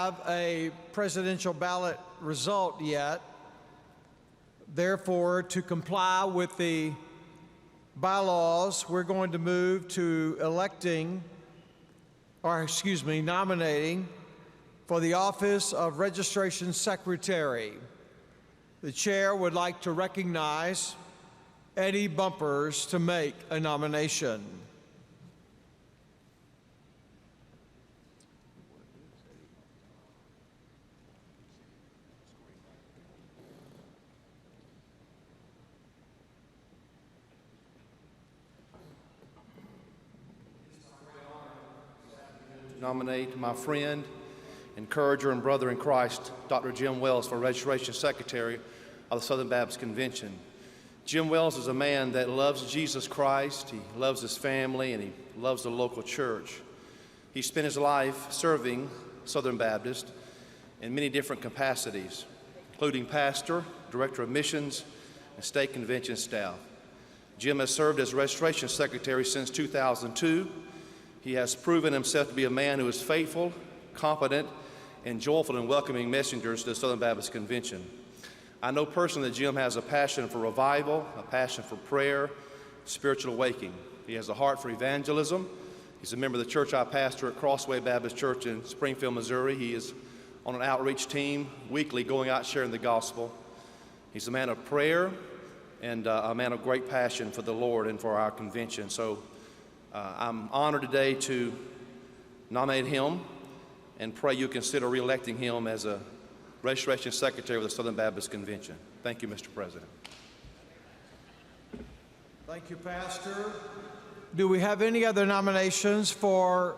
have a presidential ballot result yet. Therefore, to comply with the bylaws, we're going to move to nominating for the office of Registration Secretary. The chair would like to recognize Eddie Bumpers to make a nomination. Nominate my friend, encourager, and brother in Christ, Dr. Jim Wells, for Registration Secretary of the Southern Baptist Convention. Jim Wells is a man that loves Jesus Christ, he loves his family, and he loves the local church. He spent his life serving Southern Baptist in many different capacities, including pastor, director of missions, and state convention staff. Jim has served as Registration Secretary since 2002. He has proven himself to be a man who is faithful, competent, and joyful in welcoming messengers to the Southern Baptist Convention. I know personally that Jim has a passion for revival, a passion for prayer, spiritual awakening. He has a heart for evangelism. He's a member of the church I pastor at Crossway Baptist Church in Springfield, Missouri. He is on an outreach team weekly going out sharing the gospel. He's a man of prayer and a man of great passion for the Lord and for our convention. So I'm honored today to nominate him and pray you consider re-electing him as a Registration Secretary of the Southern Baptist Convention. Thank you, Mr. President. Thank you, Pastor. Do we have any other nominations for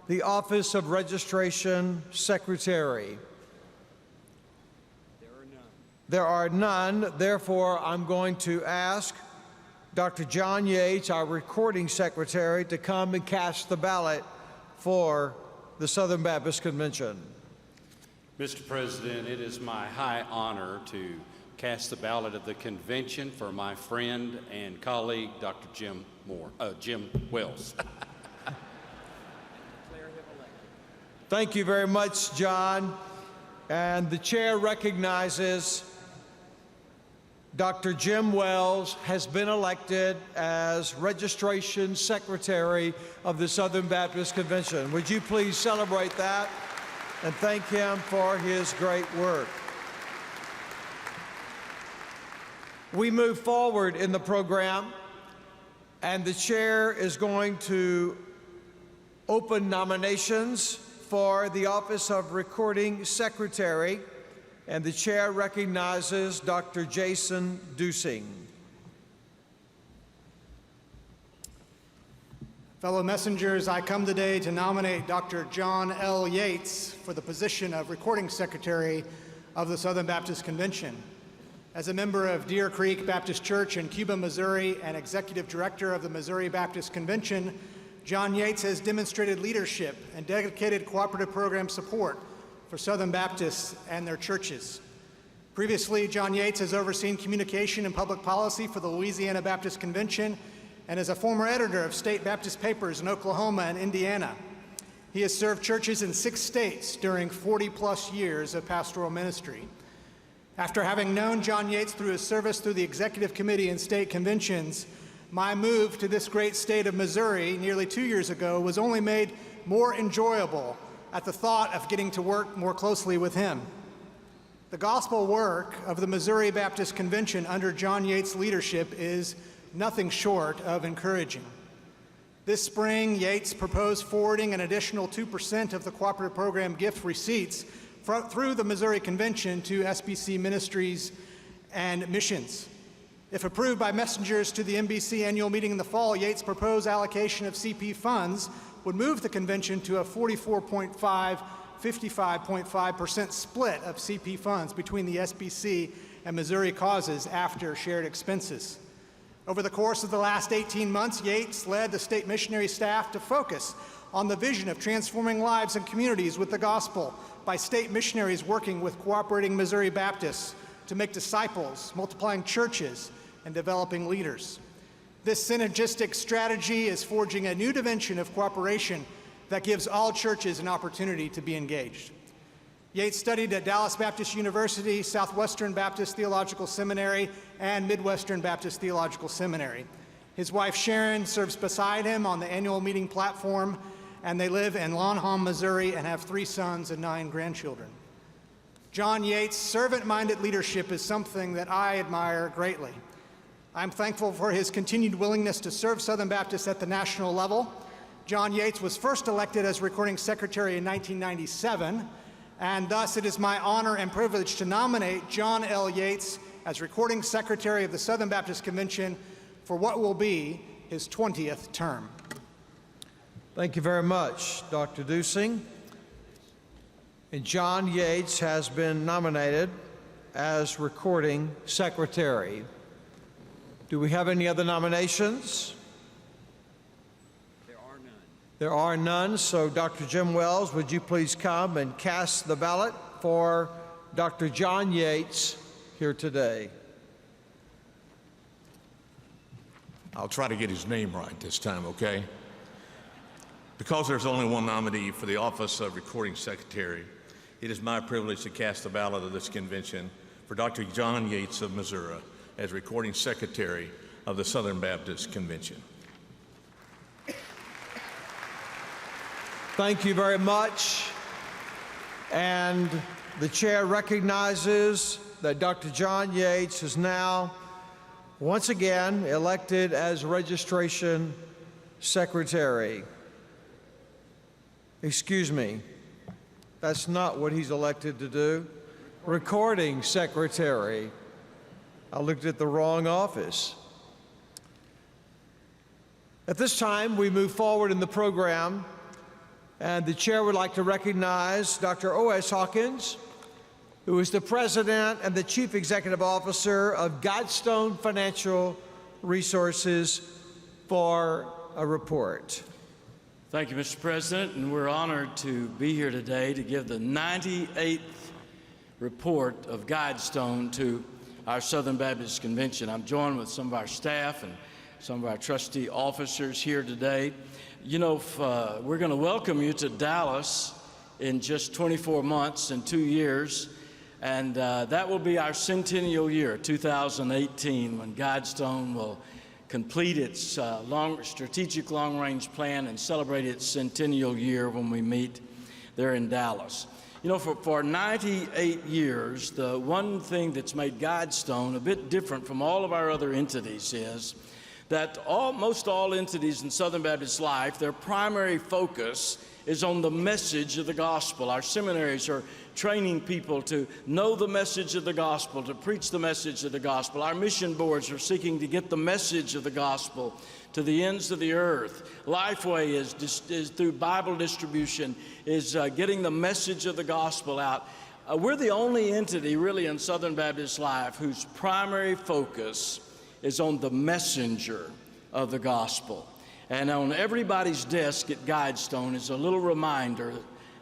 the office of Registration Secretary? There are none. Therefore, I'm going to ask Dr. John Yates, our recording secretary, to come and cast the ballot for the Southern Baptist Convention. Mr. President, it is my high honor to cast the ballot of the convention for my friend and colleague, Dr. Jim Wells. Thank you very much, John. And the chair recognizes Dr. Jim Wells has been elected as Registration Secretary of the Southern Baptist Convention. Would you please celebrate that and thank him for his great work? We move forward in the program, and the chair is going to open nominations for the office of Recording Secretary, and the chair recognizes Dr. Jason Dusing. Fellow messengers, I come today to nominate Dr. John L. Yates for the position of Recording Secretary of the Southern Baptist Convention. As a member of Deer Creek Baptist Church in Cuba, Missouri, and Executive Director of the Missouri Baptist Convention, John Yates has demonstrated leadership and dedicated cooperative program support for Southern Baptists and their churches. Previously, John Yates has overseen communication and public policy for the Louisiana Baptist Convention and is a former editor of state Baptist papers in Oklahoma and Indiana. He has served churches in 6 states during 40-plus years of pastoral ministry. After having known John Yates through his service through the Executive Committee and state conventions, my move to this great state of Missouri nearly 2 years ago was only made more enjoyable at the thought of getting to work more closely with him. The gospel work of the Missouri Baptist Convention under John Yates' leadership is nothing short of encouraging. This spring, Yates proposed forwarding an additional 2% of the cooperative program gift receipts through the Missouri Convention to SBC Ministries and Missions. If approved by messengers to the MBC annual meeting in the fall, Yates' proposed allocation of CP funds would move the convention to a 55.5% split of CP funds between the SBC and Missouri causes after shared expenses. Over the course of the last 18 months, Yates led the state missionary staff to focus on the vision of transforming lives and communities with the gospel by state missionaries working with cooperating Missouri Baptists to make disciples, multiplying churches, and developing leaders. This synergistic strategy is forging a new dimension of cooperation that gives all churches an opportunity to be engaged. Yates studied at Dallas Baptist University, Southwestern Baptist Theological Seminary, and Midwestern Baptist Theological Seminary. His wife Sharon serves beside him on the annual meeting platform, and they live in Longham, Missouri, and have 3 sons and 9 grandchildren. John Yates' servant-minded leadership is something that I admire greatly. I'm thankful for his continued willingness to serve Southern Baptists at the national level. John Yates was first elected as recording secretary in 1997, and thus it is my honor and privilege to nominate John L. Yates as recording secretary of the Southern Baptist Convention for what will be his 20th term. Thank you very much, Dr. Dusing. And John Yates has been nominated as recording secretary. Do we have any other nominations? There are none, so Dr. Jim Wells, would you please come and cast the ballot for Dr. John Yates here today? I'll try to get his name right this time, okay? Because there's only one nominee for the office of recording secretary, it is my privilege to cast the ballot of this convention for Dr. John Yates of Missouri as recording secretary of the Southern Baptist Convention. Thank you very much. And the chair recognizes that Dr. John Yates is now once again elected as registration secretary. Excuse me, that's not what he's elected to do. Recording secretary. I looked at the wrong office. At this time, we move forward in the program, and the chair would like to recognize Dr. O.S. Hawkins, who is the president and the chief executive officer of GuideStone Financial Resources, for a report. Thank you, Mr. President, and we're honored to be here today to give the 98th report of GuideStone to our Southern Baptist Convention. I'm joined with some of our staff and some of our trustee officers here today. You know, we're going to welcome you to Dallas in just 24 months and 2 years, and that will be our centennial year, 2018, when GuideStone will complete its strategic long-range plan and celebrate its centennial year when we meet there in Dallas. You know, for 98 years, the one thing that's made GuideStone a bit different from all of our other entities is that most all entities in Southern Baptist life, their primary focus is on the message of the gospel. Our seminaries are training people to know the message of the gospel, to preach the message of the gospel. Our mission boards are seeking to get the message of the gospel to the ends of the earth. Lifeway is through Bible distribution, is getting the message of the gospel out. We're the only entity really in Southern Baptist life whose primary focus is on the messenger of the gospel. And on everybody's desk at GuideStone is a little reminder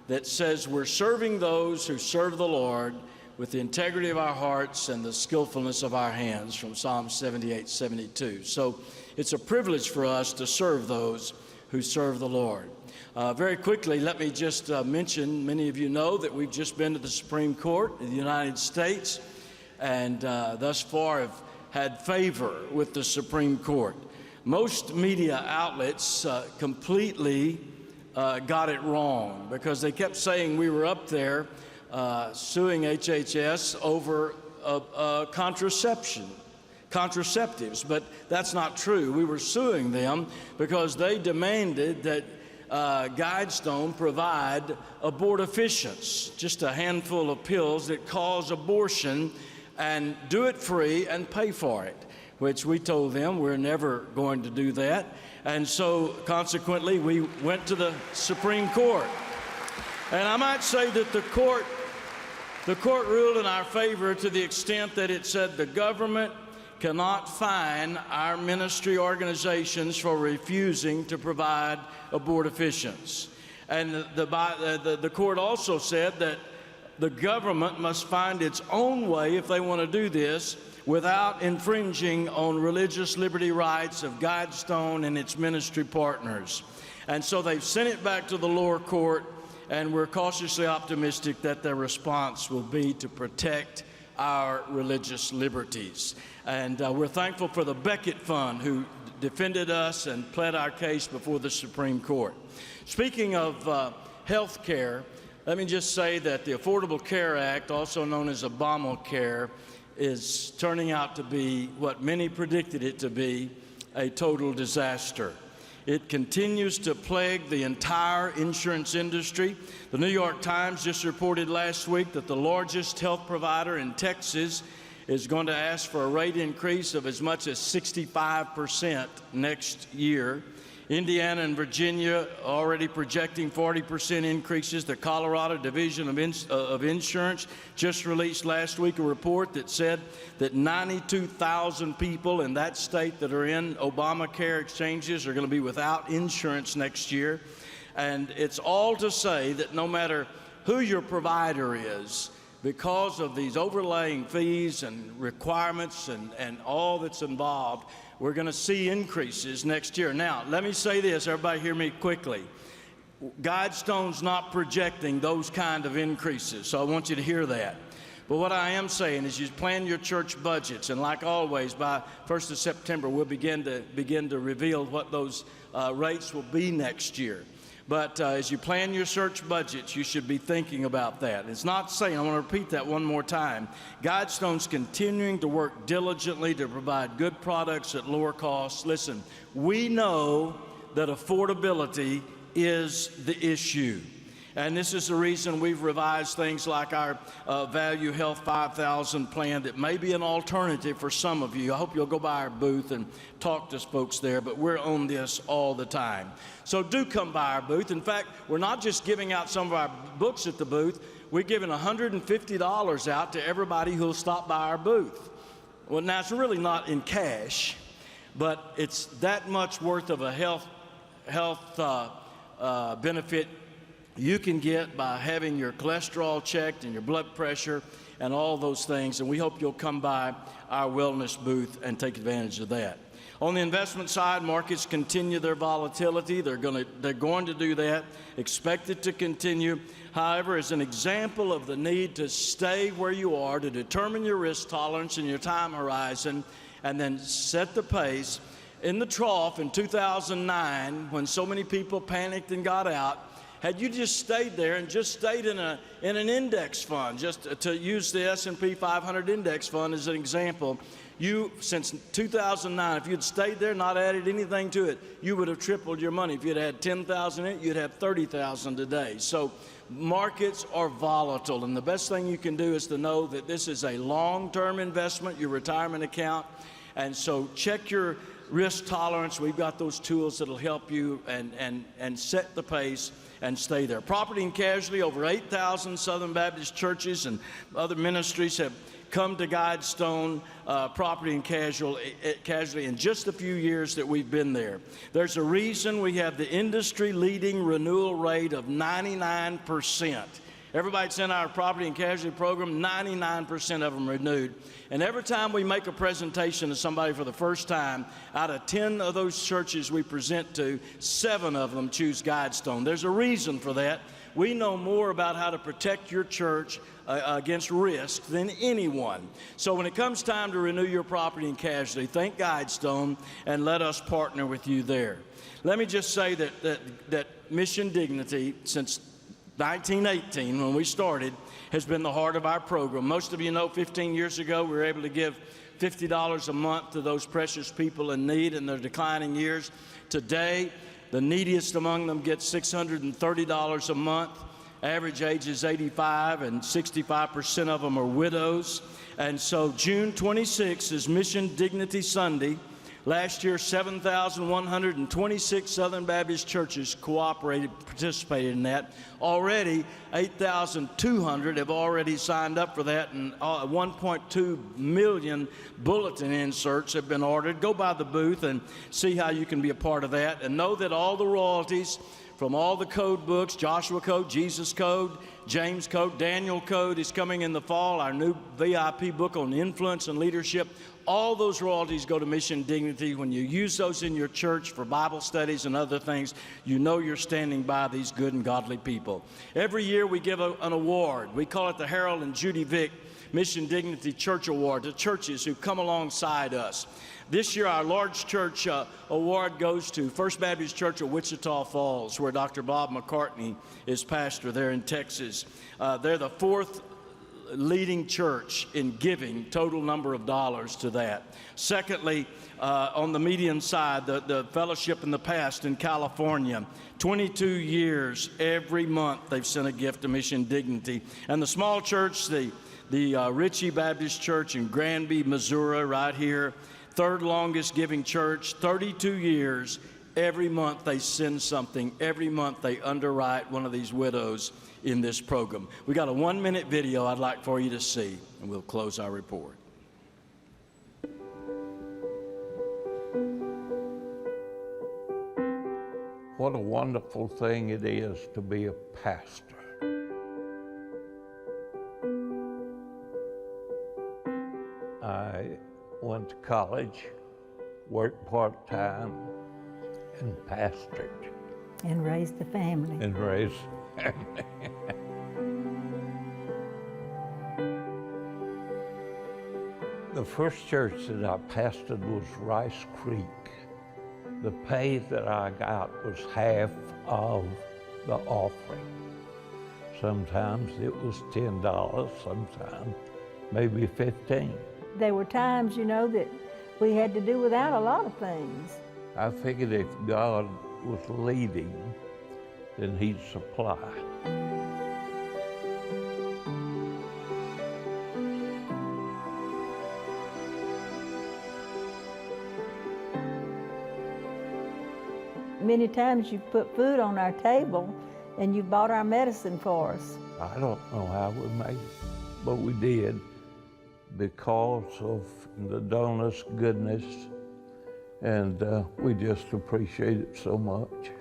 that says we're serving those who serve the Lord with the integrity of our hearts and the skillfulness of our hands, from Psalm 78:72. So it's a privilege for us to serve those who serve the Lord. Very quickly, let me just mention, many of you know that we've just been to the Supreme Court of the United States, and thus far have had favor with the Supreme Court. Most media outlets completely got it wrong, because they kept saying we were up there suing HHS over contraceptives, but that's not true. We were suing them because they demanded that GuideStone provide abortifacients, just a handful of pills that cause abortion, and do it free and pay for it, which we told them we're never going to do that. And so consequently, we went to the Supreme Court. And I might say that the court ruled in our favor to the extent that it said the government cannot fine our ministry organizations for refusing to provide abortifacients. And the court also said that the government must find its own way, if they want to do this, without infringing on religious liberty rights of GuideStone and its ministry partners. And so they've sent it back to the lower court, and we're cautiously optimistic that their response will be to protect our religious liberties. And we're thankful for the Beckett Fund, who defended us and pled our case before the Supreme Court. Speaking of health care, let me just say that the Affordable Care Act, also known as Obamacare, is turning out to be what many predicted it to be, a total disaster. It continues to plague the entire insurance industry. The New York Times just reported last week that the largest health provider in Texas is going to ask for a rate increase of as much as 65% next year. Indiana and Virginia are already projecting 40% increases. The Colorado Division of Insurance just released last week a report that said that 92,000 people in that state that are in Obamacare exchanges are going to be without insurance next year. And it's all to say that no matter who your provider is, because of these overlaying fees and requirements and all that's involved, we're going to see increases next year. Now, let me say this, everybody hear me quickly. GuideStone's not projecting those kind of increases, so I want you to hear that. But what I am saying is you plan your church budgets, and like always, by 1st of September, we'll begin to reveal what those rates will be next year. But as you plan your church budgets, you should be thinking about that. It's not saying, I want to repeat that one more time, GuideStone's continuing to work diligently to provide good products at lower costs. Listen, we know that affordability is the issue. And this is the reason we've revised things like our Value Health 5000 plan that may be an alternative for some of you. I hope you'll go by our booth and talk to folks there, but we're on this all the time. So do come by our booth. In fact, we're not just giving out some of our books at the booth. We're giving $150 out to everybody who'll stop by our booth. Well, now, it's really not in cash, but it's that much worth of a health benefit you can get by having your cholesterol checked and your blood pressure and all those things. And we hope you'll come by our wellness booth and take advantage of that. On the investment side, markets continue their volatility. They're going to do that. Expect it to continue. However, as an example of the need to stay where you are, to determine your risk tolerance and your time horizon, and then set the pace, in the trough in 2009, when so many people panicked and got out, had you just stayed there and just stayed in an index fund, just to use the S&P 500 index fund as an example, you, since 2009, if you'd stayed there, not added anything to it, you would have tripled your money. If you'd had 10,000 in it, you'd have 30,000 today. So markets are volatile, and the best thing you can do is to know that this is a long-term investment, your retirement account, and so check your risk tolerance. We've got those tools that'll help you and set the pace and stay there. Property and casualty, over 8,000 Southern Baptist churches and other ministries have come to GuideStone Property and Casualty in just a few years that we've been there. There's a reason we have the industry-leading renewal rate of 99%. Everybody that's in our property and casualty program, 99% of them renewed. And every time we make a presentation to somebody for the first time, out of 10 of those churches we present to, 7 of them choose GuideStone. There's a reason for that. We know more about how to protect your church against risk than anyone. So when it comes time to renew your property and casualty, think GuideStone and let us partner with you there. Let me just say that Mission Dignity, since 1918, when we started, has been the heart of our program. Most of you know 15 years ago we were able to give $50 a month to those precious people in need in their declining years. Today, the neediest among them get $630 a month. Average age is 85, and 65% of them are widows. And so June 26th is Mission Dignity Sunday. Last year, 7,126 Southern Baptist churches participated in that. Already, 8,200 have already signed up for that, and 1.2 million bulletin inserts have been ordered. Go by the booth and see how you can be a part of that. And know that all the royalties from all the code books, Joshua Code, Jesus Code, James Code, Daniel Code is coming in the fall, our new VIP book on influence and leadership. All those royalties go to Mission Dignity. When you use those in your church for Bible studies and other things, you know you're standing by these good and godly people. Every year we give an award. We call it the Harold and Judy Vick Mission Dignity Church Award to churches who come alongside us. This year, our large church award goes to First Baptist Church of Wichita Falls, where Dr. Bob McCartney is pastor there in Texas. They're the fourth leading church in giving total number of dollars to that. Secondly, on the median side, the fellowship in the past in California, 22 years, every month they've sent a gift to Mission Dignity. And the small church, the Ritchie Baptist Church in Granby, Missouri, right here, third longest giving church, 32 years, every month they send something. Every month they underwrite one of these widows in this program. We got a 1-minute video I'd like for you to see, and we'll close our report. What a wonderful thing it is to be a pastor. I went to college, worked part-time, and pastored. And raised the family. And raised a family. The first church that I pastored was Rice Creek. The pay that I got was half of the offering. Sometimes it was $10, sometimes maybe $15. There were times, you know, that we had to do without a lot of things. I figured if God was leading, then He'd supply. Many times you've put food on our table and you bought our medicine for us. I don't know how we made it, but we did because of the donor's goodness, and we just appreciate it so much.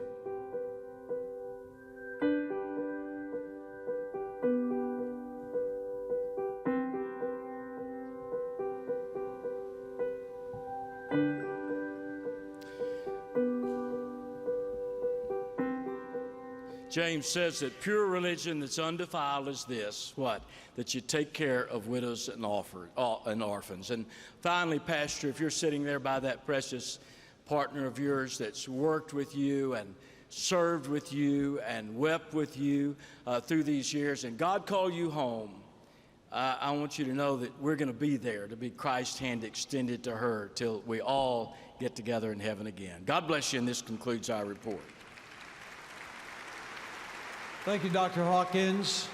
James says that pure religion that's undefiled is this, what? That you take care of widows and orphans. And finally, Pastor, if you're sitting there by that precious partner of yours that's worked with you and served with you and wept with you through these years, and God called you home, I want you to know that we're going to be there to be Christ's hand extended to her till we all get together in heaven again. God bless you, and this concludes our report. Thank you, Dr. Hawkins.